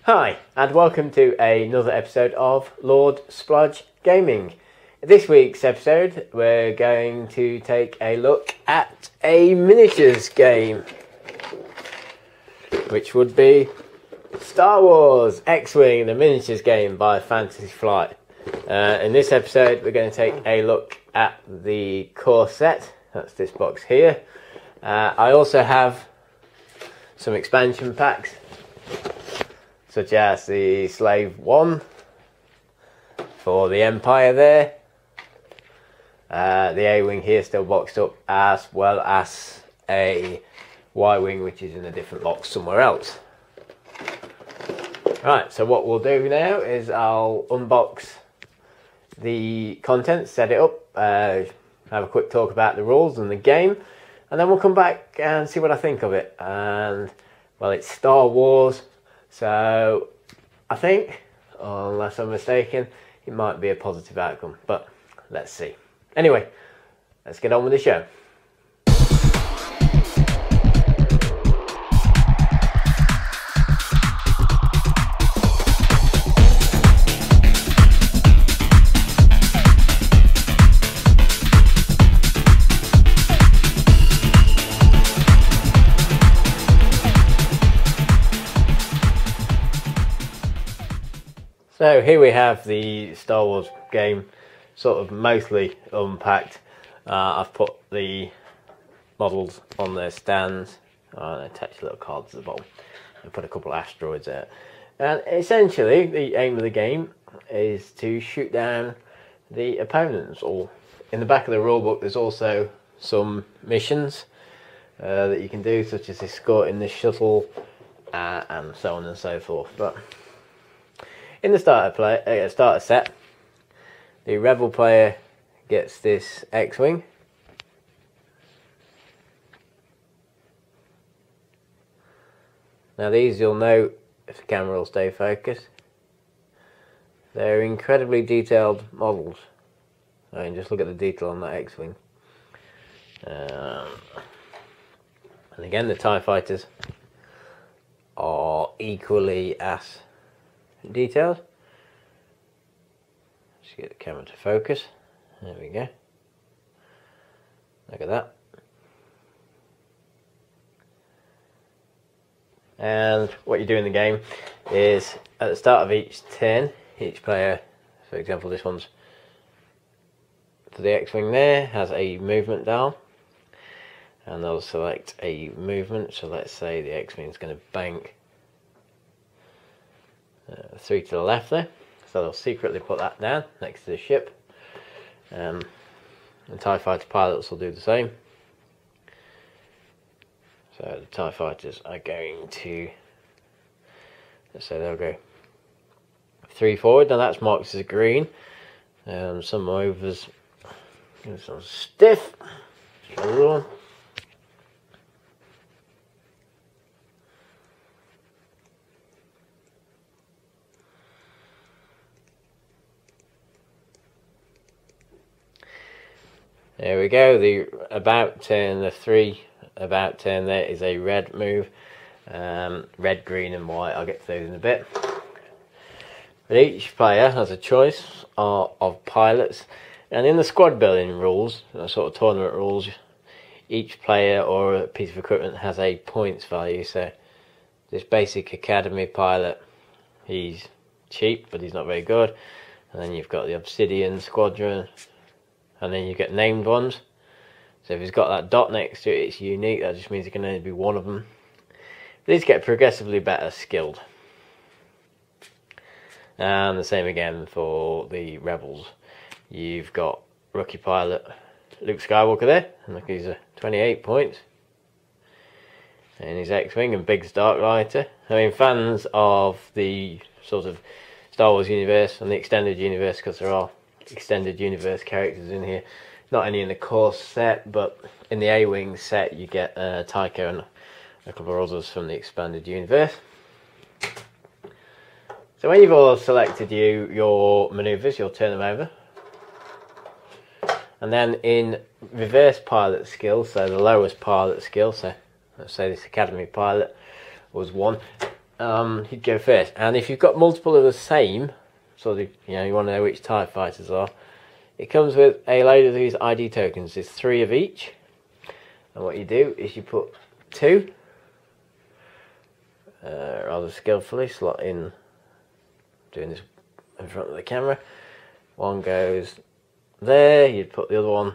Hi, and welcome to another episode of Lord Splodge Gaming. This week's episode, we're going to take a look at a miniatures game, which would be Star Wars X-Wing, the miniatures game by Fantasy Flight. In this episode, we're going to take a look at the core set. That's this box here. I also have some expansion packs, such as the Slave 1 for the Empire there. The A-Wing here still boxed up, as well as a Y-Wing which is in a different box somewhere else. Right, so what we'll do now is I'll unbox the contents, set it up, have a quick talk about the rules and the game, and then we'll come back and see what I think of it. And, well, it's Star Wars, so I think, unless I'm mistaken, it might be a positive outcome, but let's see. Anyway, let's get on with the show. So here we have the Star Wars game, sort of mostly unpacked. I've put the models on their stands, and attached little cards at the bottom, and put a couple of asteroids there. And essentially, the aim of the game is to shoot down the opponents. Or in the back of the rulebook, there's also some missions that you can do, such as escorting the shuttle and so on and so forth. But in the starter set, the Rebel player gets this X-Wing. Now these, you'll note, if the camera will stay focused, they're incredibly detailed models. I mean, just look at the detail on that X-Wing. And again, the TIE fighters are equally as detailed. Just get the camera to focus. There we go. Look at that. And what you do in the game is, at the start of each turn, each player, for example this one's for the X-Wing there, has a movement dial, and they'll select a movement. So let's say the X-Wing is going to bank 3 to the left there, so they'll secretly put that down next to the ship. The TIE fighter pilots will do the same. So the TIE fighters are going to, let's say they'll go 3 forward. Now that's marked as green. Some movers, some stiff. There we go, the about turn, the 3 about turn there is a red move. Red, green and white, I'll get to those in a bit. But each player has a choice of pilots, and in the squad building rules, sort of tournament rules, each player or a piece of equipment has a points value. So this basic academy pilot, he's cheap but he's not very good. And then you've got the Obsidian Squadron, and then you get named ones. So if he's got that dot next to it, it's unique. That just means it can only be one of them. These get progressively better skilled. And the same again for the Rebels. You've got rookie pilot Luke Skywalker there. And look, he's a 28 points. And his X-Wing and Biggs Darklighter. I mean, fans of the sort of Star Wars universe and the extended universe, because there are extended universe characters in here, not only in the core set but in the A-Wing set you get Tycho and a couple of others from the expanded universe. So when you've all selected your manoeuvres, you'll turn them over, and then in reverse pilot skill, so the lowest pilot skill, so let's say this academy pilot was 1, he'd go first. And if you've got multiple of the same, sort of, you want to know which TIE fighters are, it comes with a load of these ID tokens. There's 3 of each. And what you do is you put 2, rather skillfully, slot in, doing this in front of the camera. 1 goes there, you'd put the other one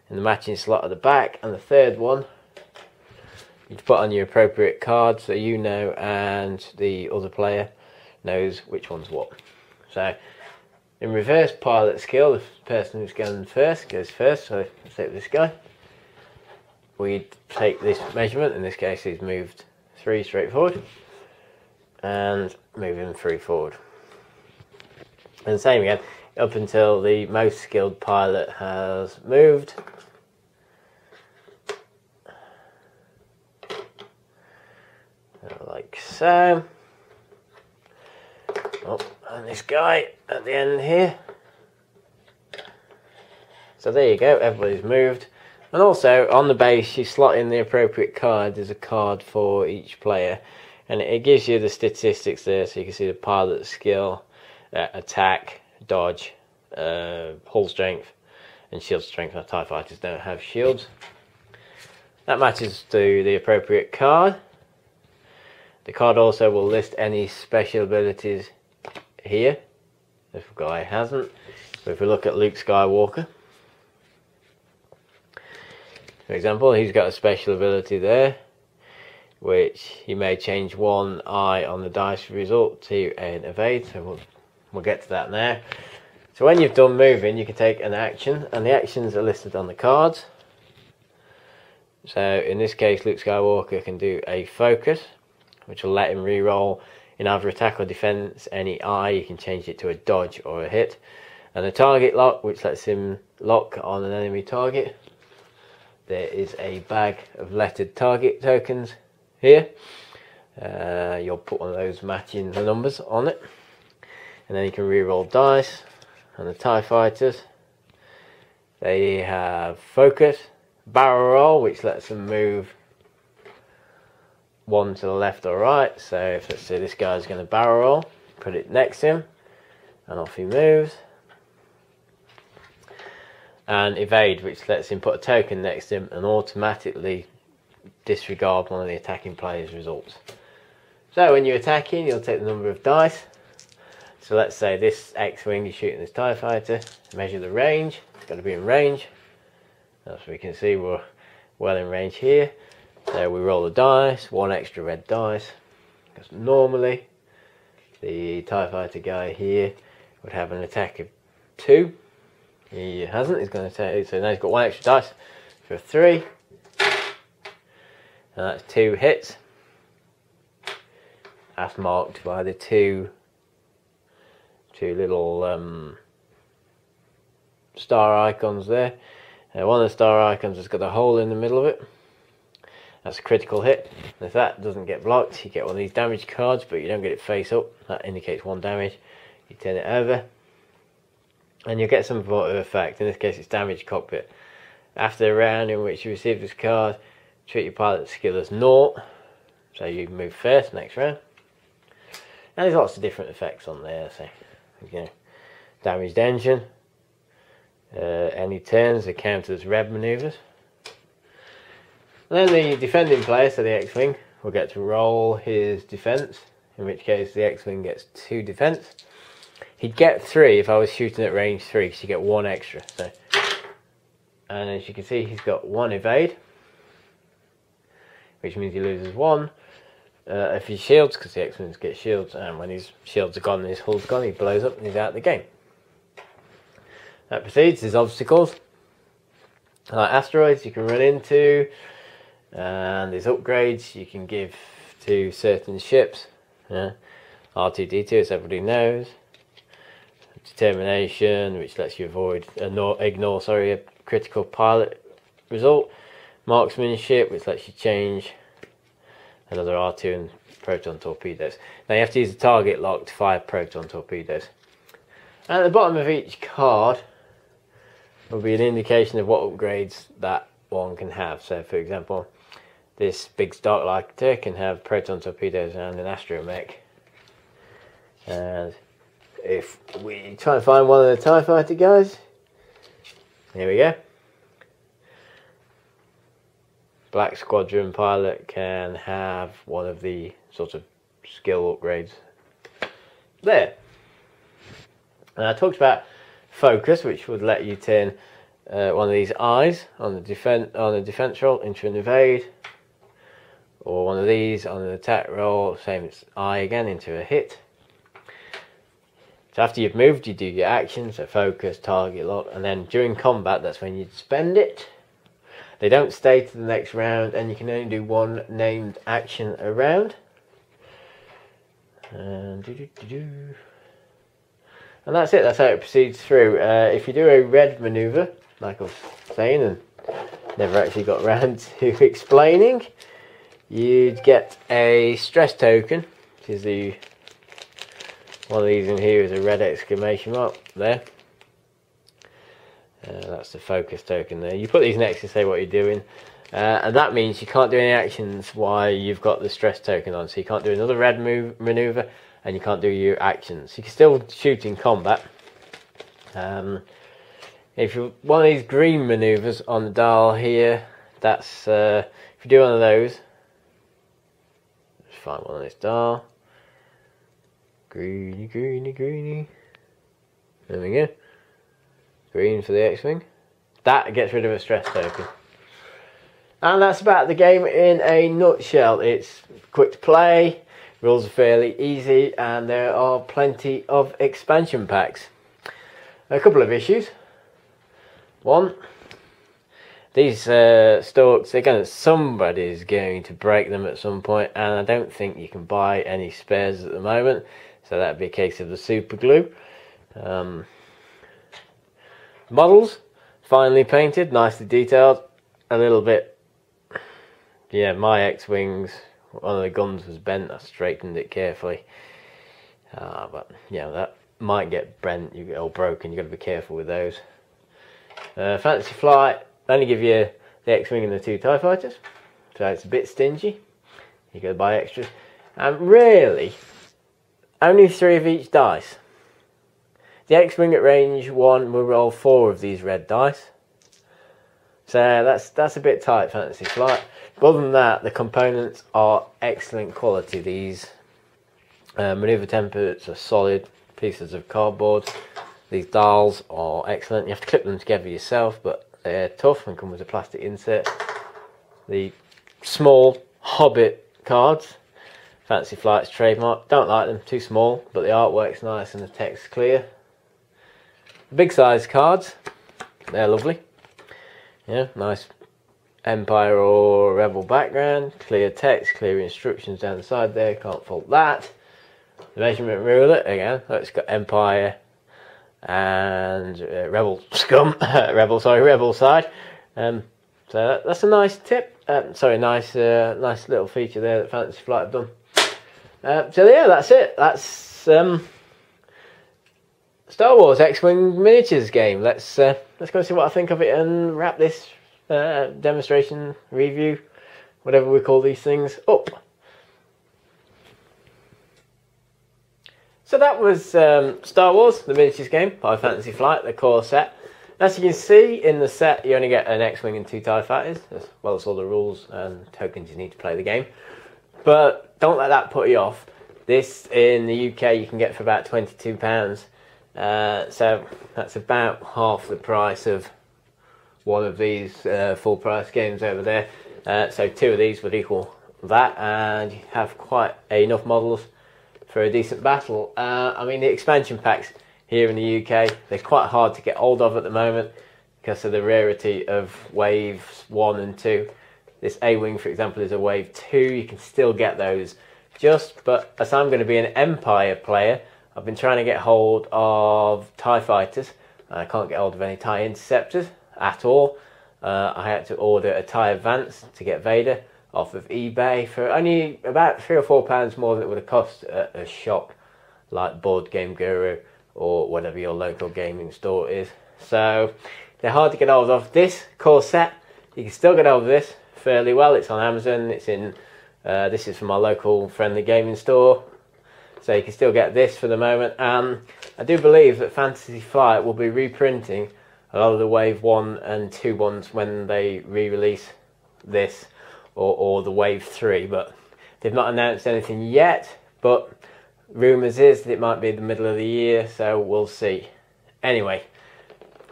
in the matching slot at the back, and the 3rd one you'd put on your appropriate card so you know and the other player knows which one's what. So in reverse pilot skill, the person who's going first goes first. So let's take this guy. We take this measurement, in this case he's moved 3 straight forward, and move him 3 forward. And same again, up until the most skilled pilot has moved. Like so. Oh, and this guy at the end here. So there you go, everybody's moved. And also on the base you slot in the appropriate card. There's a card for each player, and it gives you the statistics there, so you can see the pilot skill, attack, dodge, hull strength and shield strength. Our TIE fighters don't have shields. That matches to the appropriate card. The card also will list any special abilities here, if a guy hasn't. So if we look at Luke Skywalker, for example, he's got a special ability there, which he may change 1 eye on the dice result to an evade. So we'll get to that now. So when you've done moving, you can take an action, and the actions are listed on the cards. So in this case, Luke Skywalker can do a focus, which will let him re-roll in either attack or defense any eye. You can change it to a dodge or a hit. And a target lock, which lets him lock on an enemy target. There is a bag of lettered target tokens here. You'll put one of those matching the numbers on it. And then you can re-roll dice. And the TIE fighters, they have focus, barrel roll, which lets them move 1 to the left or right. So if, let's say, this guy's going to barrel roll, put it next to him, and off he moves. And evade, which lets him put a token next to him and automatically disregard one of the attacking player's results. So when you're attacking, you'll take the number of dice. So let's say this X-Wing is shooting this TIE fighter, measure the range, it's got to be in range. As we can see, we're well in range here. So we roll the dice, 1 extra red dice, because normally the TIE fighter guy here would have an attack of 2. He hasn't, he's going to take, so now he's got 1 extra dice for 3. And that's 2 hits. That's marked by the two little star icons there. One of the star icons has got a hole in the middle of it. That's a critical hit. And if that doesn't get blocked, you get one of these damage cards, but you don't get it face up. That indicates 1 damage. You turn it over, and you'll get some sort of effect. In this case, it's damage cockpit. After the round in which you receive this card, treat your pilot skill as 0. So you move first next round. And there's lots of different effects on there. So, damaged engine. Any turns are counted as red manoeuvres. And then the defending player, so the X-Wing, will get to roll his defense, in which case the X-Wing gets 2 defense. He'd get 3 if I was shooting at range 3, because you get 1 extra. So, and as you can see, he's got 1 evade, which means he loses 1. If he shields, because the X-Wings get shields, and when his shields are gone and his hull's gone, he blows up and he's out of the game. That proceeds. There's obstacles, like asteroids you can run into, and there's upgrades you can give to certain ships. R2-D2, as everybody knows. Determination, which lets you ignore a critical pilot result. Marksmanship, which lets you change another R2 and proton torpedoes. Now you have to use the target lock to fire proton torpedoes. And at the bottom of each card will be an indication of what upgrades that one can have. So for example, this big Starlighter can have proton torpedoes and an astromech. And if we try and find one of the TIE Fighter guys, here we go. Black Squadron pilot can have one of the sort of skill upgrades there. And I talked about focus, which would let you turn one of these eyes on the defense roll into an evade, or one of these on an attack roll, same as eye again, into a hit. So after you've moved, you do your actions, so focus, target lock, and then during combat, that's when you'd spend it. They don't stay to the next round, and you can only do one named action a round. And that's it, that's how it proceeds through. If you do a red manoeuvre, like I was saying, and never actually got around to explaining, you'd get a stress token, which is the one of these in here is a red exclamation mark there. That's the focus token there. You put these next to say what you're doing, and that means you can't do any actions while you've got the stress token on. So you can't do another red manoeuvre, and you can't do your actions. You can still shoot in combat. If you one of these green manoeuvres on the dial here, that's if you do one of those, just find one on this dial. Greeny, greeny, greeny. There we go. Green for the X-Wing. That gets rid of a stress token. And that's about the game in a nutshell. It's quick to play, rules are fairly easy, and there are plenty of expansion packs. A couple of issues. One, these stalks, somebody's going to break them at some point, and I don't think you can buy any spares at the moment. So that'd be a case of the super glue. Models, finely painted, nicely detailed. A little bit, yeah, my X-Wings, one of the guns was bent. I straightened it carefully. But yeah, that might get bent or broken. You've got to be careful with those. Fantasy Flight, only give you the X-Wing and the 2 TIE Fighters. So it's a bit stingy. You've got to buy extras. And really, only 3 of each dice. The X-Wing at range 1 will roll 4 of these red dice. So that's a bit tight, Fantasy Flight. But other than that, the components are excellent quality. These manoeuvre templates are solid pieces of cardboard. These dials are excellent. You have to clip them together yourself, but they're tough and come with a plastic insert. The small Hobbit cards, Fantasy Flight's trademark. Don't like them, too small, but the artwork's nice and the text's clear. The big size cards, they're lovely. Yeah, nice Empire or Rebel background, clear text, clear instructions down the side there, can't fault that. The measurement ruler, again, it's got Empire and Rebel scum, Rebel side. So that's a nice tip. Nice little feature there that Fantasy Flight have done. So yeah, that's it. That's Star Wars X-Wing miniatures game. Let's go see what I think of it and wrap this demonstration, review, whatever we call these things, up. So that was Star Wars, the miniatures game by Fantasy Flight, the core set. As you can see in the set, you only get an X-Wing and 2 TIE Fighters, as well as all the rules and tokens you need to play the game. But don't let that put you off. This in the UK you can get for about £22. So that's about half the price of one of these full price games over there. So 2 of these would equal that, and you have quite enough models for a decent battle. I mean, the expansion packs here in the UK, they're quite hard to get hold of at the moment because of the rarity of waves 1 and 2. This A-Wing, for example, is a wave 2. You can still get those but as I'm going to be an Empire player, I've been trying to get hold of TIE Fighters. I can't get hold of any TIE Interceptors at all. I had to order a TIE Advance to get Vader off of eBay for only about £3 or £4 more than it would have cost at a shop like Board Game Guru or whatever your local gaming store is. So they're hard to get hold of. This core set, you can still get hold of this fairly well. It's on Amazon. It's in. This is from my local friendly gaming store, so you can still get this for the moment. I do believe that Fantasy Flight will be reprinting a lot of the Wave 1 and 2 ones when they re-release this, or the Wave 3, but they've not announced anything yet. But rumours is that it might be the middle of the year, so we'll see. Anyway,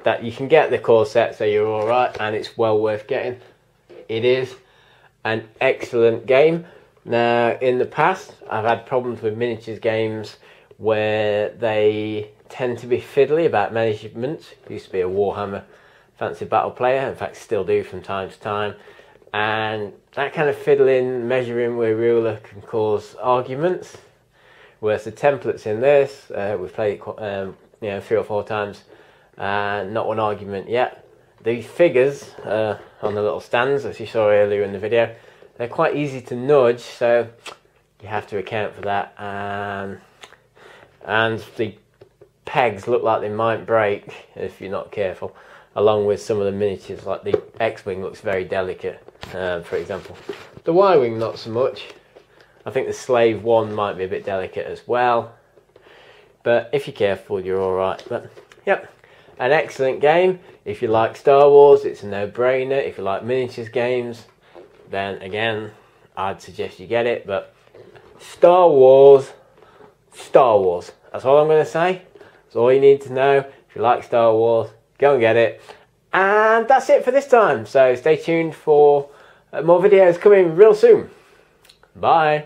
that you can get the core set, so you're alright, and it's well worth getting. It is an excellent game. Now, in the past, I've had problems with miniatures games where they tend to be fiddly about measurements. I used to be a Warhammer Fantasy Battle player, in fact still do from time to time, and that kind of fiddling, measuring with a ruler can cause arguments, whereas the templates in this, we've played it 3 or 4 times, not one argument yet. These figures on the little stands, as you saw earlier in the video, they're quite easy to nudge, so you have to account for that. And the pegs look like they might break if you're not careful, along with some of the miniatures, like the X-Wing looks very delicate, for example. The Y-Wing not so much. I think the Slave 1 might be a bit delicate as well, but if you're careful you're alright. But yep, an excellent game. If you like Star Wars, it's a no-brainer. If you like miniatures games, then again I'd suggest you get it. But Star Wars, that's all I'm going to say. That's all you need to know. If you like Star Wars, go and get it. And that's it for this time, so stay tuned for more videos coming real soon. Bye.